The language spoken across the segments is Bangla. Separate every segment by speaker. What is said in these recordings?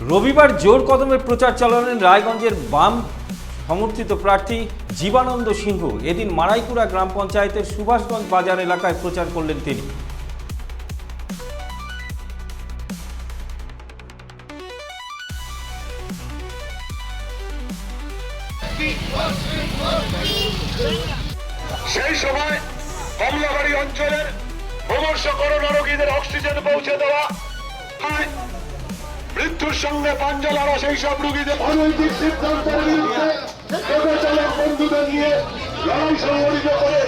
Speaker 1: রবিবার জোর কদমে প্রচার চালালেন রায়গঞ্জের বাম সমর্থিত প্রার্থী জীবানন্দ সিংহ। এদিন মারাইকুড়া গ্রাম পঞ্চায়েতের সুভাষগঞ্জ বাজার এলাকায় প্রচার করলেন তিনি।
Speaker 2: সেই সময় কমলাবাড়ি অঞ্চলের মুমূর্ষ করোনা রোগীদের অক্সিজেন পৌঁছে দেওয়া, মৃত্যুর সঙ্গে পাঞ্জা লড়া সেই সব রোগীদের অনৈতিক সিদ্ধান্তের বিরুদ্ধে বন্ধুদের নিয়ে লড়াই সংগঠিত করে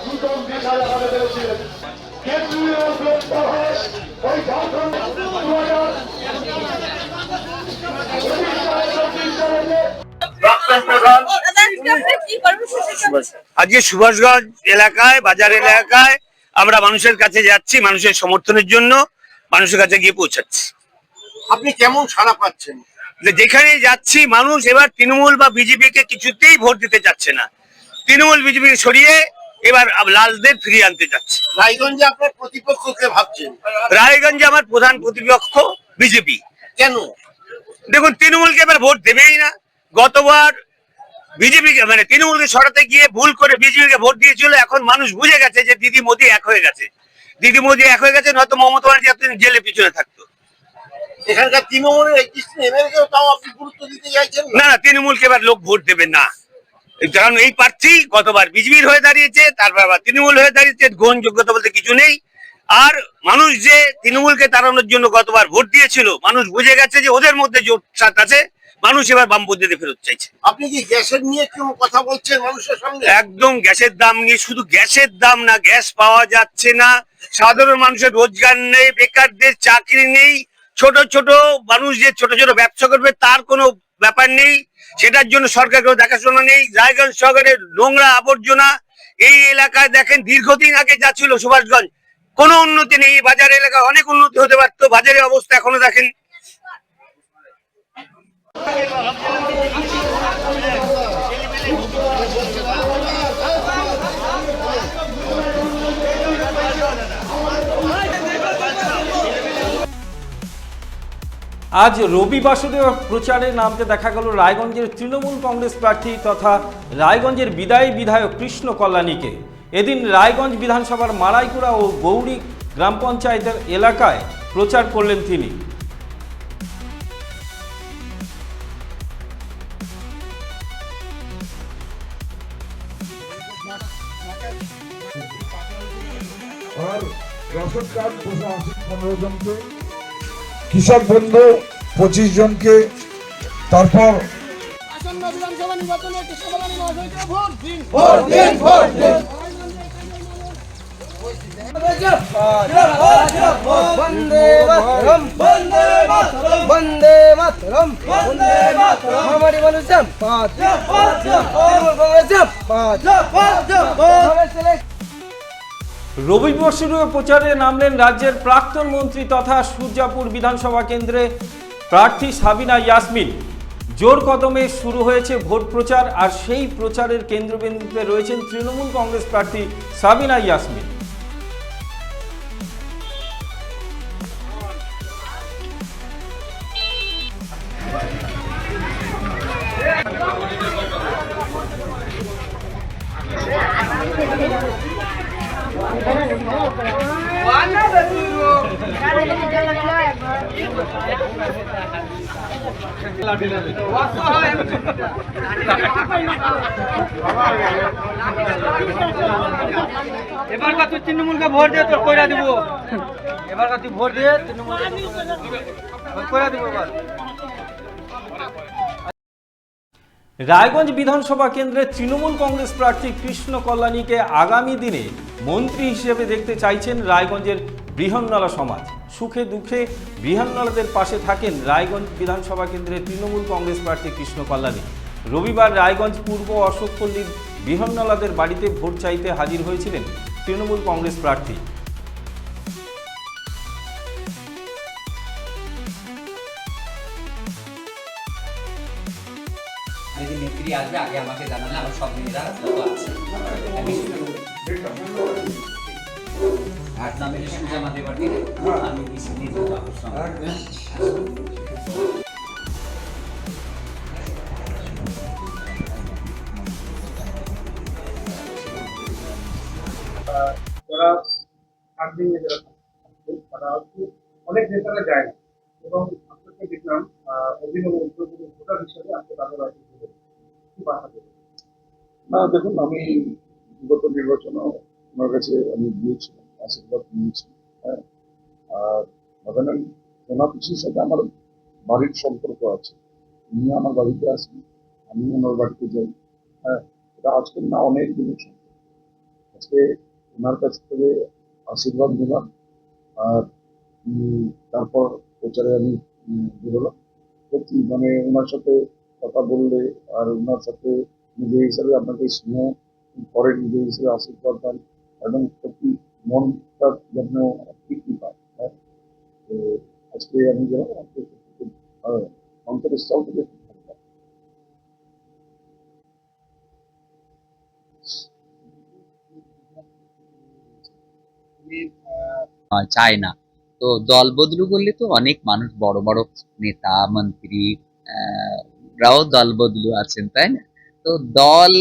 Speaker 2: নূতন দিশা দেখাতে পেরেছিলেন। কেন্দ্রীয় ওই ঝাড়খণ্ড 2024
Speaker 3: আজকে সুভাষগঞ্জ এলাকায় বাজার এলাকায় আমরা মানুষের কাছে যাচ্ছি, মানুষের সমর্থনের জন্য মানুষের কাছে গিয়ে পৌঁছাচ্ছি।
Speaker 4: আপনি কেমন সাড়া পাচ্ছেন?
Speaker 3: যেখানে যাচ্ছি মানুষ এবার তৃণমূল বা বিজেপি কে কিছুতেই ভোট দিতে চাচ্ছে না। তৃণমূল বিজেপি সরিয়ে এবার লালদের ফিরিয়ে আনতে চাচ্ছে।
Speaker 4: রায়গঞ্জে আপনার প্রতিপক্ষকে ভাবছেন?
Speaker 3: রায়গঞ্জে আমার প্রধান প্রতিপক্ষ বিজেপি।
Speaker 4: কেন?
Speaker 3: দেখুন, তৃণমূলকে এবার ভোট দেবেই না। গতবার বিজেপিকে মানে তৃণমূলকে সরাতে গিয়ে ভুল করে বিজেপিকে ভোট দিয়েছিল। এখন মানুষ বুঝে গেছে যে দিদি মোদী এক হয়ে গেছে। দিদি মোদী এক হয়ে গেছে, নয়তো মমতা ব্যানার্জি এতদিন জেলে পিছনে থাকতো।
Speaker 4: এখানকার তৃণমূলের এমএলএকেও তাও আপনি গুরুত্ব দিতে চাইছেন
Speaker 3: না না, তৃণমূলকে এবার লোক ভোট দেবে না, কারণ এই প্রার্থী গতবার বিজেপির হয়ে দাঁড়িয়েছে, তারপর আবার তৃণমূল হয়ে দাঁড়িয়েছে। গ্রহণযোগ্যতা বলতে কিছু নেই। আর মানুষ যে তৃণমূলকে তাড়ানোর জন্য গতবার ভোট দিয়েছিল, মানুষ বুঝে গেছে যে ওদের মধ্যে জোট সাথ আছে। মানুষ এবার বামপন্থীদের ফেরত চাইছে।
Speaker 4: আপনি কি গ্যাসের নিয়ে কেউ কথা বলছেন মানুষের সঙ্গে?
Speaker 3: একদম গ্যাসের দাম নিয়ে, শুধু গ্যাসের দাম না, গ্যাস পাওয়া যাচ্ছে না, সাধারণ মানুষের রোজগার নেই, বেকারদের চাকরি নেই, ছোট ছোট মানুষ যে ছোট ছোট ব্যবসা করবে তার কোনো ব্যাপার নেই, সেটার জন্য সরকারের দেখাশোনা নেই। রায়গঞ্জ শহরের নোংরা আবর্জনা এই এলাকায় দেখেন, দীর্ঘদিন আগে যা ছিল সুভাষগঞ্জ, কোনো উন্নতি নেই। বাজার এলাকায় অনেক উন্নতি হতে পারতো, বাজারের অবস্থা এখনো দেখেন।
Speaker 1: আজ রবি বাসুদেব প্রচারে নামতে দেখা গেল রায়গঞ্জের তৃণমূল কংগ্রেস প্রার্থী তথা রায়গঞ্জের বিদায়ী বিধায়ক কৃষ্ণ কল্যাণীকে। এদিন রায়গঞ্জ বিধানসভার মারাইকুড়া ও গৌরী গ্রাম পঞ্চায়েতের এলাকায় প্রচার করলেন তিনি।
Speaker 5: আর রেশন কার্ড 15 জনকে, কৃষক বন্ধু 25 জনকে, তারপর
Speaker 6: আসন্ন বিধানসভা নির্বাচনে কৃষ্ণ কল্যাণী মহাশয়কে ভোট দিন। বন্দে মাতরম, বন্দে মাতরম, বন্দে মাতরম, বন্দে মাতরম। আমাদের মানুষ জাপাত,
Speaker 1: রবি বাসুদেব প্রচারে নামলেন রাজ্যের প্রাক্তন মন্ত্রী তথা সূর্যাপুর বিধানসভা কেন্দ্রে প্রার্থী সাবিনা ইয়াসমিন। জোর কদমে শুরু হয়েছে ভোট প্রচার, আর সেই প্রচারের কেন্দ্রবিন্দুতে রয়েছেন তৃণমূল কংগ্রেস প্রার্থী সাবিনা ইয়াসমিন।
Speaker 7: এবারকার তুই তৃণমূলকে ভোট দিয়ে তোর কইরা দিব। এবারকার তুই ভোট দিয়ে তৃণমূলকে কইরা দিব। এবার
Speaker 1: রায়গঞ্জ বিধানসভা কেন্দ্রে তৃণমূল কংগ্রেস প্রার্থী কৃষ্ণ কল্যাণীকে আগামী দিনে মন্ত্রী হিসেবে দেখতে চাইছেন রায়গঞ্জের বৃহন্নলা সমাজ। সুখে দুঃখে বৃহন্নলাদের পাশে থাকেন রায়গঞ্জ বিধানসভা কেন্দ্রের তৃণমূল কংগ্রেস প্রার্থী কৃষ্ণ কল্যাণী। রবিবার রায়গঞ্জ পূর্ব অশোকপল্লীর বৃহন্নলাদের বাড়িতে ভোট চাইতে হাজির হয়েছিলেন তৃণমূল কংগ্রেস প্রার্থী।
Speaker 8: নেত্রী আসবে আগে আমাকে জানালে আমার সব মেয়েরা আছে। আর নামে সুজা মাঝে বাড়ি আমি নিয়ে যাবো।
Speaker 9: যারা ফান্ডিং এ যারা থাকছে, তারা হচ্ছে অনেক নেতারা যায় না এবং আপনাকে দেখলাম অভিনব উদ্যোগী ভোটার হিসেবে আপনি তাদের বাড়িতে কি বাধা দেবেন?
Speaker 5: না দেখুন, আমি বিগত নির্বাচনেও ওনার কাছে আমি গিয়েছিলাম, আশীর্বাদ নিয়েছি। হ্যাঁ, আর ভাবেন ওনার পিসির সাথে আমার বাড়ির সম্পর্ক আছে। উনি আমার বাড়িতে আসেন, আমি ওনার বাড়িতে যাই। হ্যাঁ, এটা আজকে না, অনেক দিনের সম্পর্ক। আজকে ওনার কাছ থেকে আশীর্বাদ নিলাম, আর তারপর প্রচারে আমি বেরোলাম। সত্যি মানে ওনার সাথে কথা বললে আর ওনার সাথে নিজে হিসাবে আপনাকে স্নেহ করে, নিজে হিসেবে আশীর্বাদ দেন এবং সত্যি মনটা যেন তৃপ্তি পায়। হ্যাঁ, তো আজকে আমি গেলাম, আজকে খুব অন্তরের স্থল থেকে খুব ভালো লাগলো।
Speaker 8: চায় না। তো দল বদলু করলে তো অনেক মানুষ, বড় বড় নেতা মন্ত্রী রাও দল বদলু আছেন, তাই না? তো দল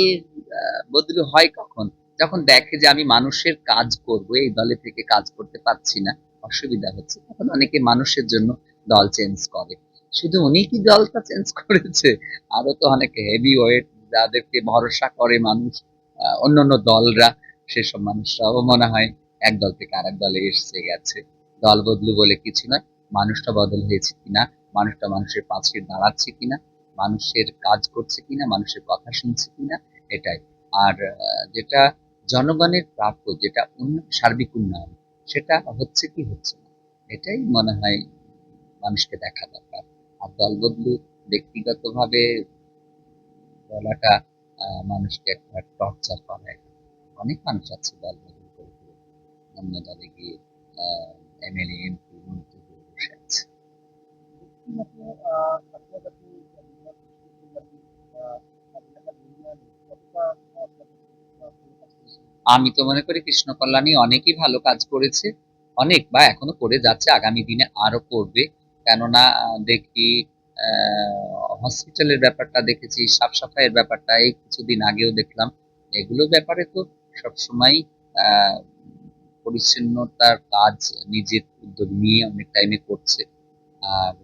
Speaker 8: বদলু হয় কখন? যখন দেখে যে আমি মানুষের কাজ করব, এই দলে থেকে কাজ করতে পারছি না, অসুবিধা হচ্ছে, তখন অনেকে মানুষের জন্য দল চেঞ্জ করে। শুধু উনি কি দলটা চেঞ্জ করেছে? আরো তো অনেকে হেভি ওয়েট যাদেরকে ভরসা করে মানুষ, অন্যান্য দলরা, সেসব মানুষরাও মনে হয় এক দল থেকে আরেক দলে এসে গেছে। দল বদলু বলে কিছু নয়, মানুষটা বদল হয়েছে কিনা, মানুষটা মানুষের পাশে দাঁড়াচ্ছে কিনা, মানুষের কাজ করছে কিনা, মানুষের কথা শুনছে কিনা, এটাই। আর যেটা জনগণের প্রাপ্য, যেটা সার্বিক উন্নয়ন, সেটা হচ্ছে কি হচ্ছে না, এটাই মনে হয় মানুষকে দেখা দরকার। আর দল বদলু ব্যক্তিগতভাবে বলাটা মানুষকে একটা টর্চার করে। অনেক মানুষ আছে দল বদল করে অন্য দলে গিয়ে এমএলএ এমপি মন্ত্রী হয়ে বসে আছে। আমি তো মনে করি কৃষ্ণ কল্যাণী অনেকই ভালো কাজ করেছে, অনেক, বা এখনো করে যাচ্ছে, আগামী দিনে আরো করবে। কেননা দেখি হসপিটালের ব্যাপারটা দেখেছি, সাফ সাফাইয়ের ব্যাপারটা এই কিছুদিন আগেও দেখলাম। এগুলো ব্যাপারে তো সবসময় পরিচ্ছন্নতার কাজ নিজের উদ্যোগ নিয়ে অনেক টাইমে করছে। আর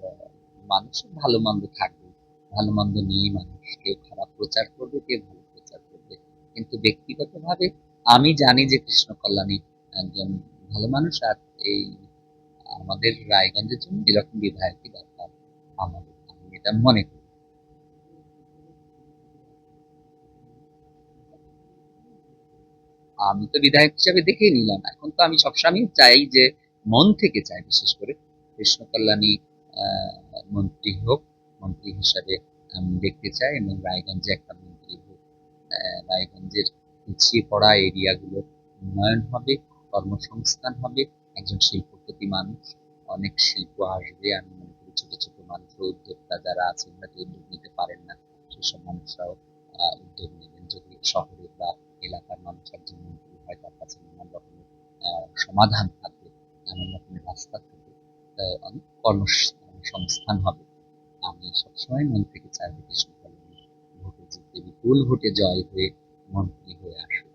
Speaker 8: মানুষের ভালো মন্দ থাকবে, ভালো মন্দ নিয়েই মানুষ, কেউ খারাপ প্রচার করবে, কেউ ভালো প্রচার করবে। কিন্তু ব্যক্তিগতভাবে আমি জানি যে কৃষ্ণ কল্যাণী একজন ভালো মানুষ, আর এই আমাদের রায়গঞ্জের জন্য এরকম বিধায়কই দরকার আমাদের, আমি এটা মনে করি। আমি তো বিধায়ক হিসাবে দেখেই নিলাম, এখন তো আমি সবসময় চাই যে, মন থেকে চাই বিশেষ করে কৃষ্ণ কল্যাণী মন্ত্রী হোক, মন্ত্রী হিসাবে আমি দেখতে চাই, এবং রায়গঞ্জে একটা মন্ত্রী হোক। রায়গঞ্জের পিছিয়ে পড়া এরিয়াগুলো উন্নয়ন হবে, কর্মসংস্থান হবে, একজন শিল্পপতি মানুষ, অনেক শিল্প আসবে। আমি মনে করি ছোট ছোট মানুষ, উদ্যোক্তা যারা আছেন হয়তো উদ্যোগ নিতে পারেন না, সেসব মানুষরাও উদ্যোগ নেবেন। যদি শহরের বা এলাকার মানুষ একজন মন্ত্রী হয়, তার কাছে নানান রকমের সমাধান থাকবে, নানান রকমের রাস্তা থাকবে, অনেক কর্মসংস্থান হবে। আমি সবসময় মন থেকে চাইবো কৃষ্ণ কল্যাণী ভোটে জিতে, বিপুল ভোটে জয় হয়ে মন্ত্রী হয়ে আসবে।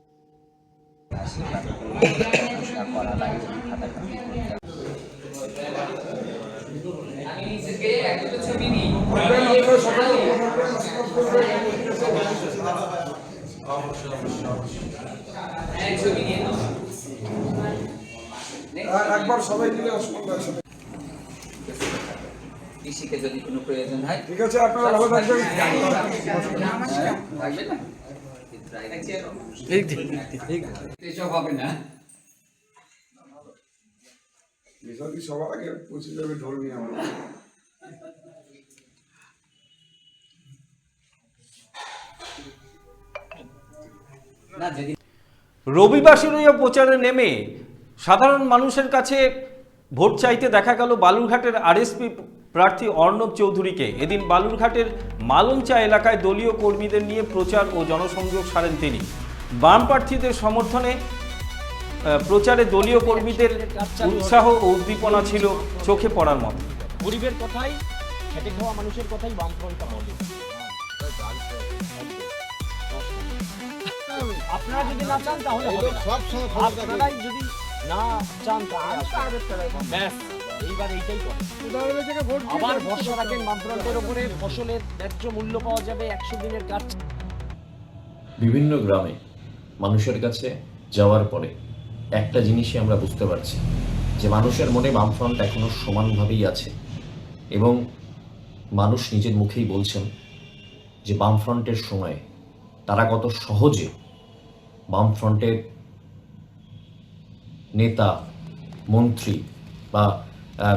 Speaker 5: একবার সবাই মিলে আসুন।
Speaker 8: কৃষিকে যদি কোনো প্রয়োজন হয়,
Speaker 5: ঠিক আছে, আপনারা ভালো থাকবেন।
Speaker 8: থাকবে না, এসব হবে না।
Speaker 5: সবার আগে পৌঁছে যাবে ঢোল নিয়ে আমরা।
Speaker 1: রবিবাসরীয় প্রচারে নেমে সাধারণ মানুষের কাছে ভোট চাইতে দেখা গেল বালুরঘাটের আরএসপি প্রার্থী অর্ণব চৌধুরীকে। এদিন বালুরঘাটের মালঞ্চা এলাকায় দলীয় কর্মীদের নিয়ে প্রচার ও জনসংযোগ সারেন তিনি। বাম প্রার্থীদের সমর্থনে প্রচারে দলীয় কর্মীদের উৎসাহ ও উদ্দীপনা ছিল চোখে পড়ার মতো।
Speaker 10: গরিবের কথাই খেটে খাওয়া মানুষের কথাই বামফ্রন্টটা বলে। আপনারা যদি না চান তাহলে হবে না। আপনারাই যদি না চান তাহলে ব্যাস এইবার এইটাই করে আবার ভরসা রাখেন বামফ্রন্টের ওপরে, ফসলের ন্যায্য মূল্য পাওয়া যাবে, 100 দিনের কাজ।
Speaker 11: বিভিন্ন গ্রামে মানুষের কাছে যাওয়ার পরে একটা জিনিসই আমরা বুঝতে পারছি যে মানুষের মনে বামফ্রন্ট এখনো সমানভাবেই আছে, এবং মানুষ নিজের মুখেই বলছেন যে বামফ্রন্টের সময়ে তারা কত সহজে বামফ্রন্টের নেতা, মন্ত্রী বা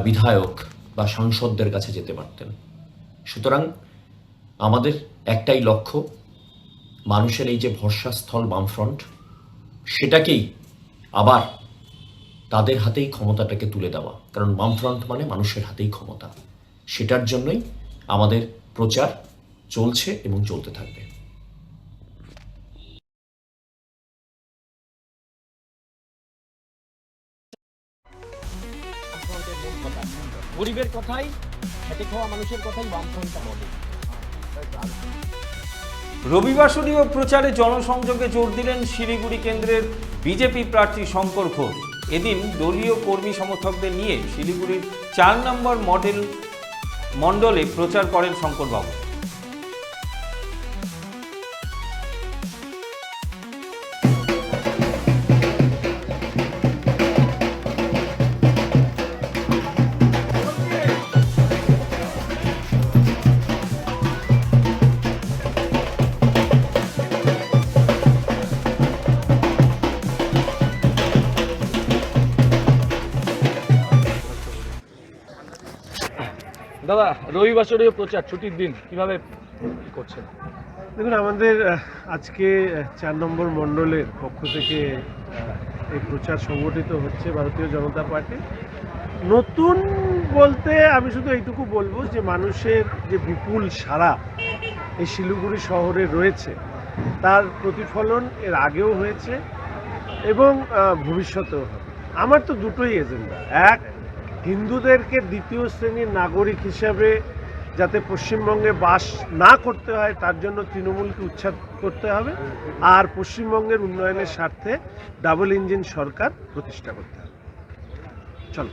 Speaker 11: বিধায়ক বা সাংসদদের কাছে যেতে পারতেন। সুতরাং আমাদের একটাই লক্ষ্য, মানুষের এই যে ভরসাস্থল বামফ্রন্ট, সেটাকেই আবার তাদের হাতেই ক্ষমতাটাকে তুলে দেওয়া। কারণ বামফ্রন্ট মানে মানুষের হাতেই ক্ষমতা। সেটার জন্যই আমাদের প্রচার চলছে এবং চলতে থাকবে।
Speaker 10: গরিবের কথাই, খেটে খাওয়া মানুষের কথাই বামফ্রন্টটা বলে।
Speaker 1: রবিবাসরীয় প্রচারে জনসংযোগে জোর দিলেন শিলিগুড়ি কেন্দ্রের বিজেপি প্রার্থী শঙ্কর ঘোষ। এদিন দলীয় কর্মী সমর্থকদের নিয়ে শিলিগুড়ির 4 নম্বর মণ্ডলে প্রচার করেন শঙ্করবাবু।
Speaker 9: দাদা, রবিবাসরীয় প্রচার ছুটির দিন কিভাবে করছেন? দেখুন, আমাদের আজকে 4 নম্বর মণ্ডলের পক্ষ থেকে এই প্রচার সংগঠিত হচ্ছে ভারতীয় জনতা পার্টি। নতুন বলতে আমি শুধু এইটুকু বলবো যে মানুষের যে বিপুল সাড়া এই শিলিগুড়ি শহরে রয়েছে, তার প্রতিফলন এর আগেও হয়েছে এবং ভবিষ্যতেও হবে। আমার তো দুটোই এজেন্ডা। এক, হিন্দুদেরকে দ্বিতীয় শ্রেণীর নাগরিক হিসাবে যাতে পশ্চিমবঙ্গে বাস না করতে হয় তার জন্য তৃণমূলকে উচ্ছেদ করতে হবে, আর পশ্চিমবঙ্গের উন্নয়নের স্বার্থে ডাবল ইঞ্জিন সরকার প্রতিষ্ঠা করতে হবে। চলো।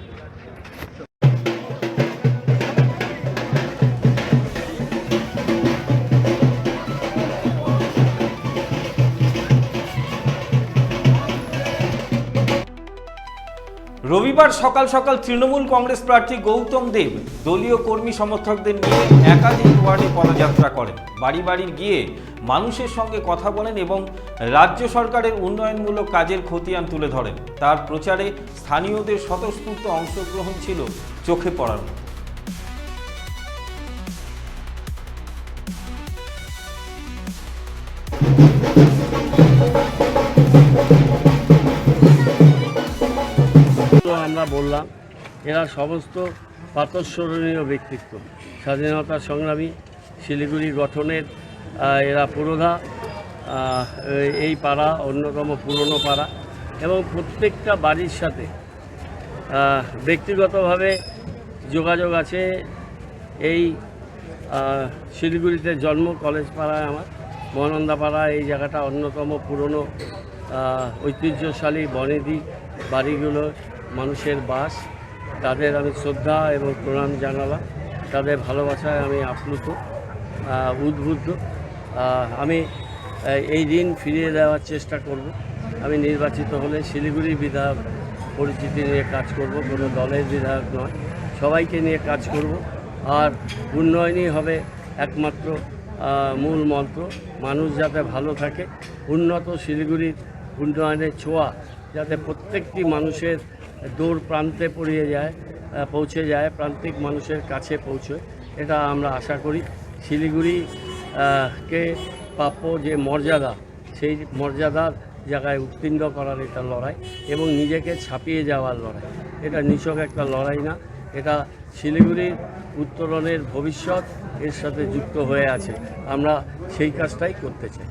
Speaker 1: রবিবার সকাল সকাল তৃণমূল কংগ্রেস প্রার্থী গৌতম দেব দলীয় কর্মী সমর্থকদের নিয়ে একাধিক ওয়ার্ডে পদযাত্রা করেন। বাড়ি বাড়ি গিয়ে মানুষের সঙ্গে কথা বলেন এবং রাজ্য সরকারের উন্নয়নমূলক কাজের খতিয়ান তুলে ধরেন। তার প্রচারে স্থানীয়দের স্বতঃস্ফূর্ত অংশগ্রহণ ছিল চোখে পড়ার মতো।
Speaker 12: আমরা বললাম এরা সমস্ত প্রাতঃস্মরণীয় ব্যক্তিত্ব, স্বাধীনতা সংগ্রামী, শিলিগুড়ি গঠনের এরা পুরোধা। এই পাড়া অন্যতম পুরনো পাড়া এবং প্রত্যেকটা বাড়ির সাথে ব্যক্তিগতভাবে যোগাযোগ আছে। এই শিলিগুড়িতে জন্ম, কলেজ পাড়ায় আমার, মহানন্দা পাড়া, এই জায়গাটা অন্যতম পুরনো ঐতিহ্যশালী বনেদি বাড়িগুলো মানুষের বাস। তাদের আমি শ্রদ্ধা এবং প্রণাম জানালাম, তাদের ভালোবাসায় আমি আপ্লুত, উদ্বুদ্ধ। আমি এই দিন ফিরিয়ে দেওয়ার চেষ্টা করব। আমি নির্বাচিত হলে শিলিগুড়ি বিধায়ক পরিচিতি নিয়ে কাজ করব, কোনো দলের বিধায়ক নয়, সবাইকে নিয়ে কাজ করব। আর উন্নয়নই হবে একমাত্র মূল মন্ত্র। মানুষ যাতে ভালো থাকে, উন্নত শিলিগুড়ির উন্নয়নের ছোঁয়া যাতে প্রত্যেকটি মানুষের দূর প্রান্তে পৌঁছে যায়, প্রান্তিক মানুষের কাছে পৌঁছয়, এটা আমরা আশা করি। শিলিগুড়িকে প্রাপ্য যে মর্যাদা, সেই মর্যাদার জায়গায় উত্তীর্ণ করার এটা লড়াই এবং নিজেকে ছাপিয়ে যাওয়ার লড়াই। এটা নিছক একটা লড়াই না, এটা শিলিগুড়ির উত্তরণের ভবিষ্যৎ এর সাথে যুক্ত হয়ে আছে। আমরা সেই কাজটাই করতে চাই।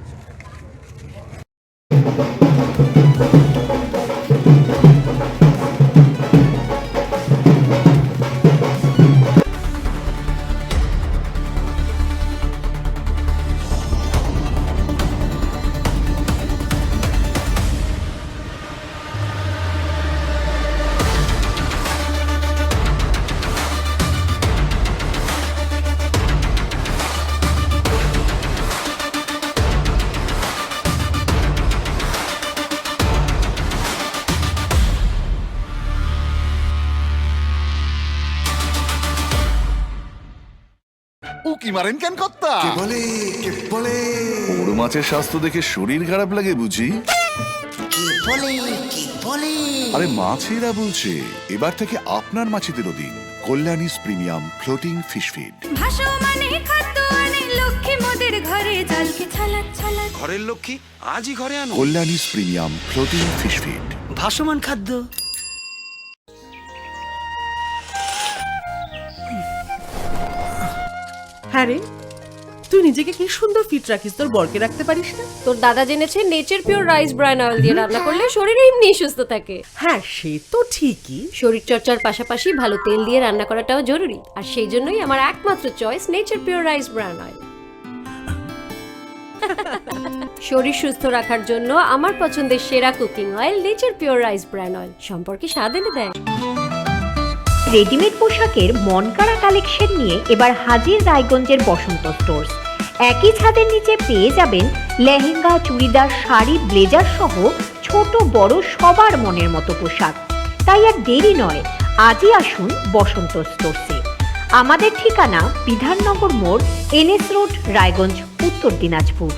Speaker 2: উকি মারেন কেন কর্তা? কে বলে বড় মাছের স্বাস্থ্য দেখে শরীর খারাপ লাগে বুঝি? আরে মাছেরা বলছে, এবার থেকে আপনার মাছেদেরও দিন কল্যাণীস প্রিমিয়াম ফ্লোটিং ফিশ ফিড।
Speaker 10: ঘরের লক্ষ্মী আজই ঘরে আনো।
Speaker 2: কল্যাণীস প্রিমিয়াম ফ্লোটিং ফিশ ফিড।
Speaker 10: ভাসমান খাদ্য।
Speaker 6: হ্যাঁ রে, তুই নিজেকে কি সুন্দর ফিট রাখিস, তোর বরকে রাখতে পারিস না?
Speaker 13: তোর দাদা জেনেছে nature pure rice bran oil দিয়ে রান্না করলে শরীর এমনি সুস্থ থাকে।
Speaker 6: হ্যাঁ সে তো ঠিকই,
Speaker 13: শরীর চর্চার পাশাপাশি ভালো তেল দিয়ে রান্না করাটাও জরুরি, আর সেই জন্যই আমার একমাত্র choice nature pure rice bran oil. শরীর সুস্থ রাখার জন্য আমার পছন্দের সেরা cooking oil nature pure rice bran oil, সম্পর্কে স্বাদ এনে দেয়।
Speaker 14: রেডিমেড পোশাকের মনকাড়া কালেকশন নিয়ে এবার হাজির রায়গঞ্জের বসন্ত স্টোর্স। একই ছাদের নিচে পেয়ে যাবেন লেহেঙ্গা, চুড়িদার, শাড়ি, ব্লেজার সহ ছোট বড় সবার মনের মতো পোশাক। তাই আর দেরি নয়, আজই আসুন বসন্ত স্টোর্সে। আমাদের ঠিকানা বিধাননগর মোড়, NS রোড, রায়গঞ্জ, উত্তর দিনাজপুর।